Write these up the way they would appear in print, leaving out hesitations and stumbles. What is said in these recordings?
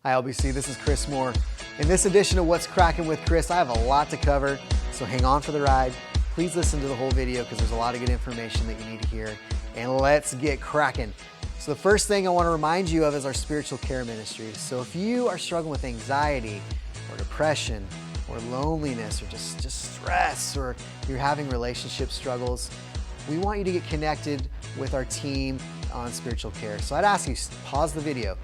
Hi LBC, this is Chris Moore. In this edition of What's Crackin' with Chris, I have a lot to cover, so hang on for the ride. Please listen to the whole video because there's a lot of good information that you need to hear. And let's get cracking. So the first thing I want to remind you of is our spiritual care ministry. So if you are struggling with anxiety or depression or loneliness or just stress, or you're having relationship struggles, we want you to get connected with our team on spiritual care. So I'd ask you, pause the video,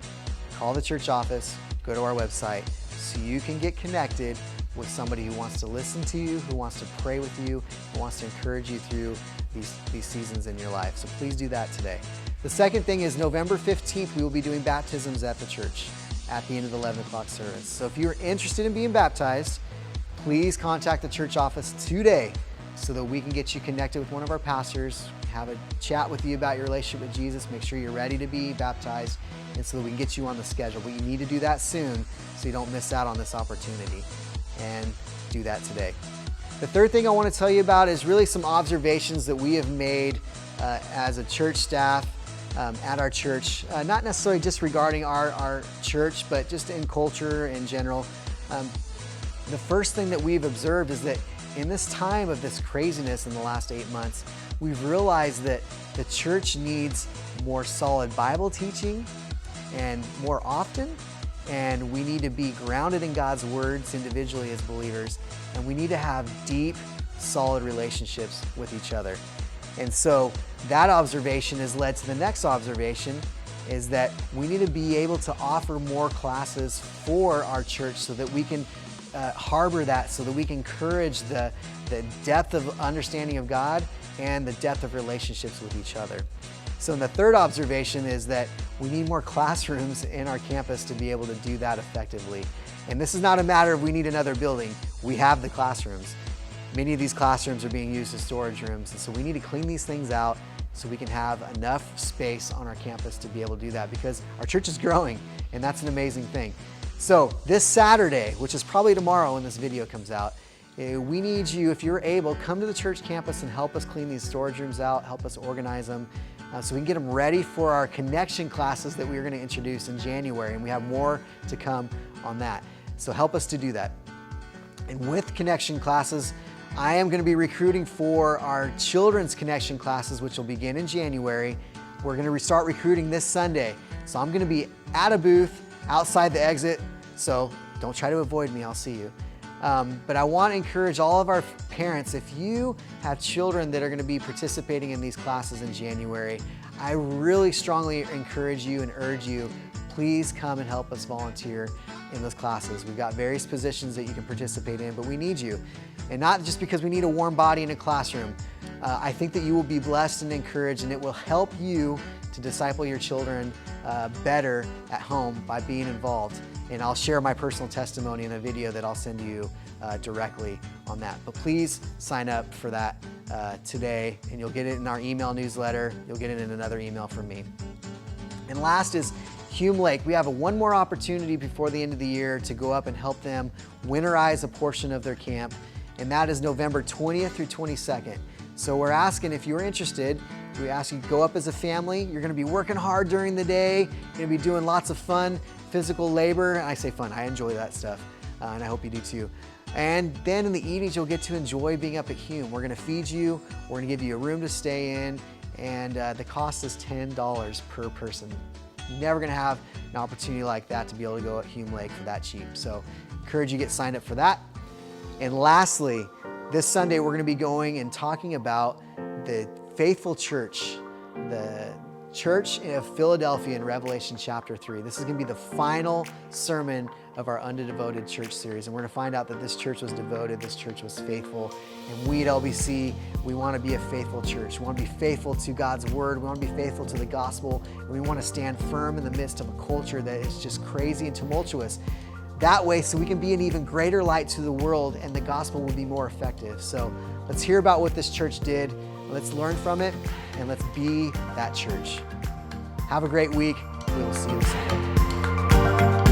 call the church office, go to our website so you can get connected with somebody who wants to listen to you, who wants to pray with you, who wants to encourage you through these seasons in your life. So please do that today. The second thing is November 15th, we will be doing baptisms at the church at the end of the 11 o'clock service. So if you're interested in being baptized, please contact the church office today so that we can get you connected with one of our pastors, have a chat with you about your relationship with Jesus, make sure you're ready to be baptized, and so that we can get you on the schedule. But you need to do that soon so you don't miss out on this opportunity, and do that today. The third thing I want to tell you about is really some observations that we have made as a church staff at our church, not necessarily just regarding our church, but just in culture in general. The first thing that we've observed is that in this time of this craziness in the last 8 months, we've realized that the church needs more solid Bible teaching and more often, and we need to be grounded in God's words individually as believers, and we need to have deep, solid relationships with each other. And so that observation has led to the next observation, is that we need to be able to offer more classes for our church so that we can harbor that, so that we can encourage the depth of understanding of God and the depth of relationships with each other. So the third observation is that we need more classrooms in our campus to be able to do that effectively. And this is not a matter of we need another building. We have the classrooms. Many of these classrooms are being used as storage rooms, and so we need to clean these things out so we can have enough space on our campus to be able to do that, because our church is growing, and that's an amazing thing. So this Saturday, which is probably tomorrow when this video comes out, we need you, if you're able, come to the church campus and help us clean these storage rooms out, help us organize them, so we can get them ready for our connection classes that we're going to introduce in January, and we have more to come on that. So help us to do that. And with connection classes, I am going to be recruiting for our children's connection classes, which will begin in January. We're going to start recruiting this Sunday. So I'm going to be at a booth outside the exit, so don't try to avoid me, I'll see you. But I want to encourage all of our parents, if you have children that are going to be participating in these classes in January, I really strongly encourage you and urge you, please come and help us volunteer in those classes. We've got various positions that you can participate in, but we need you. And not just because we need a warm body in a classroom. I think that you will be blessed and encouraged, and it will help you to disciple your children better at home by being involved. And I'll share my personal testimony in a video that I'll send you directly on that. But please sign up for that today, and you'll get it in our email newsletter. You'll get it in another email from me. And last is Hume Lake. We have one more opportunity before the end of the year to go up and help them winterize a portion of their camp, and that is November 20th through 22nd. So we're asking, if you're interested, we ask you to go up as a family. You're going to be working hard during the day. You're going to be doing lots of fun physical labor. And I say fun, I enjoy that stuff, and I hope you do too. And then in the evenings, you'll get to enjoy being up at Hume. We're going to feed you, we're going to give you a room to stay in, and the cost is $10 per person. You're never going to have an opportunity like that to be able to go at Hume Lake for that cheap. So encourage you to get signed up for that. And lastly, this Sunday, we're going to be going and talking about the faithful church, the church of Philadelphia in Revelation chapter 3. This is going to be the final sermon of our Undevoted Church series. And we're going to find out that this church was devoted, this church was faithful. And we at LBC, we want to be a faithful church. We want to be faithful to God's word. We want to be faithful to the gospel. And we want to stand firm in the midst of a culture that is just crazy and tumultuous. That way, so we can be an even greater light to the world, and the gospel will be more effective. So let's hear about what this church did. Let's learn from it, and let's be that church. Have a great week. We will see you soon.